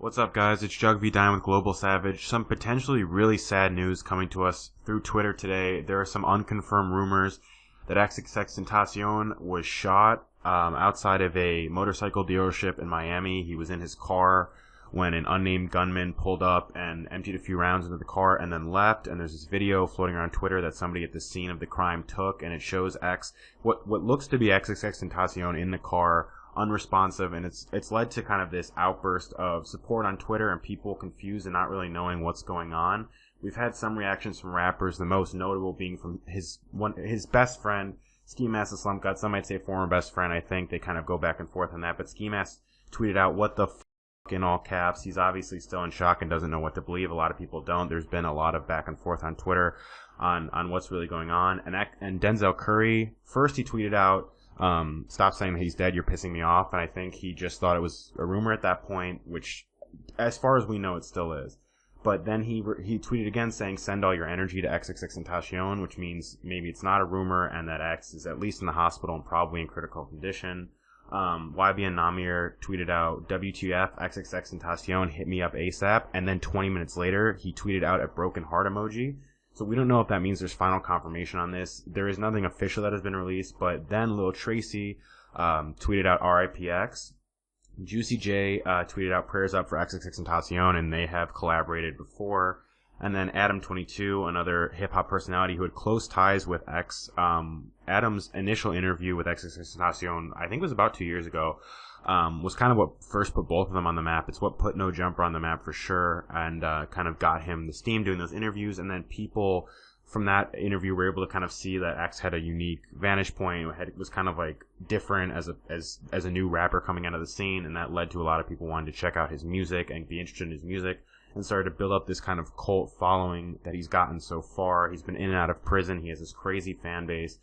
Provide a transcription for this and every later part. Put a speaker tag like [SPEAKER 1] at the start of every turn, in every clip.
[SPEAKER 1] What's up, guys? It's Jug V Dine with Global Savage. Some potentially really sad news coming to us through Twitter today. There are some unconfirmed rumors that XXXTentacion was shot outside of a motorcycle dealership in Miami. He was in his car when an unnamed gunman pulled up and emptied a few rounds into the car and then left. And there's this video floating around Twitter that somebody at the scene of the crime took, and it shows what looks to be XXXTentacion in the car, unresponsive, and it's led to kind of this outburst of support on Twitter and people confused and not really knowing what's going on. We've had some reactions from rappers, the most notable being from his best friend, Ski Mask the Slump God. Some might say former best friend. I think they kind of go back and forth on that, but Ski Mask tweeted out, "What the f***" in all caps. He's obviously still in shock and doesn't know what to believe. A lot of people don't. There's been a lot of back and forth on Twitter on what's really going on. And Denzel Curry, first he tweeted out, "Stop saying that he's dead, you're pissing me off." And I think he just thought it was a rumor at that point, which as far as we know it still is. But then he tweeted again saying, "Send all your energy to XXXTentacion," which means maybe it's not a rumor and that X is at least in the hospital and probably in critical condition. YBN Namir tweeted out, "WTF, XXXTentacion, hit me up ASAP." And then 20 minutes later, he tweeted out a broken heart emoji. So we don't know if that means there's final confirmation on this. There is nothing official that has been released, but then Lil Tracy tweeted out RIPX. Juicy J tweeted out prayers up for XXXTentacion, and they have collaborated before. And then Adam22, another hip-hop personality who had close ties with X. Adam's initial interview with XXXTentacion, I think it was about 2 years ago, was kind of what first put both of them on the map. It's what put No Jumper on the map for sure, and kind of got him the steam doing those interviews. And then people from that interview were able to kind of see that X had a unique vantage point. It was kind of like different as a new rapper coming out of the scene, and that led to a lot of people wanting to check out his music and be interested in his music, and started to build up this kind of cult following that he's gotten so far. He's been in and out of prison. He has this crazy fan base.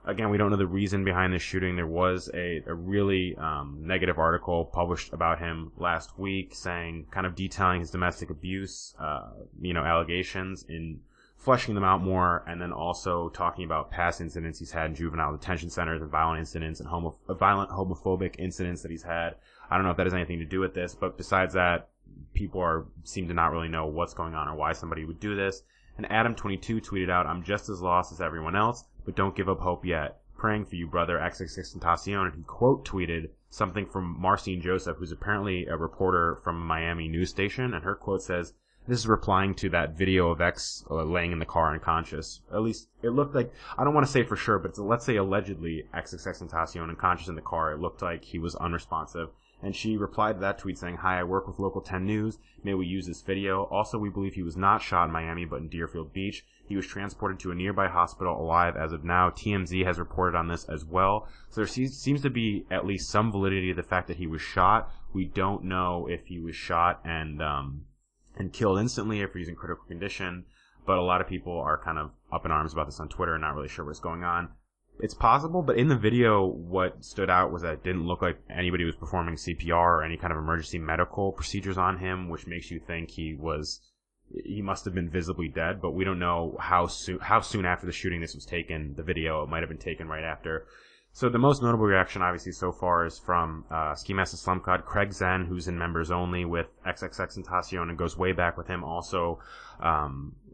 [SPEAKER 1] Again, we don't know the reason behind this shooting. There was a really negative article published about him last week, saying, kind of detailing his domestic abuse, allegations, in fleshing them out more, and then also talking about past incidents he's had in juvenile detention centers and violent incidents and violent homophobic incidents that he's had. I don't know if that has anything to do with this, but besides that, people seem to not really know what's going on or why somebody would do this. And Adam22 tweeted out, "I'm just as lost as everyone else, but don't give up hope yet. Praying for you, brother, XXXTentacion." And he quote tweeted something from Marcine Joseph, who's apparently a reporter from a Miami news station, and her quote says, this is replying to that video of X laying in the car unconscious. At least it looked like, I don't want to say for sure, but let's say allegedly XXXTentacion unconscious in the car. It looked like he was unresponsive. And she replied to that tweet saying, "Hi, I work with Local 10 News. May we use this video? Also, we believe he was not shot in Miami, but in Deerfield Beach. He was transported to a nearby hospital alive as of now. TMZ has reported on this as well." So there seems to be at least some validity to the fact that he was shot. We don't know if he was shot and killed instantly, if he's in critical condition. But a lot of people are kind of up in arms about this on Twitter and not really sure what's going on. It's possible, but in the video, what stood out was that it didn't look like anybody was performing CPR or any kind of emergency medical procedures on him, which makes you think he must have been visibly dead. But we don't know how soon after the shooting this was taken. The video, it might have been taken right after. So the most notable reaction, obviously, so far is from Ski Mask the Slump God. Craig Zen, who's in Members Only with XXXTentacion and goes way back with him, also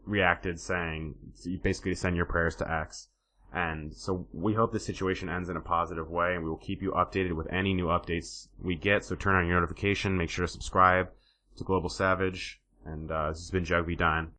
[SPEAKER 1] reacted saying, basically, to send your prayers to X. And so we hope this situation ends in a positive way, and we will keep you updated with any new updates we get. So turn on your notification, make sure to subscribe to Global Savage, and this has been Jug V Dine.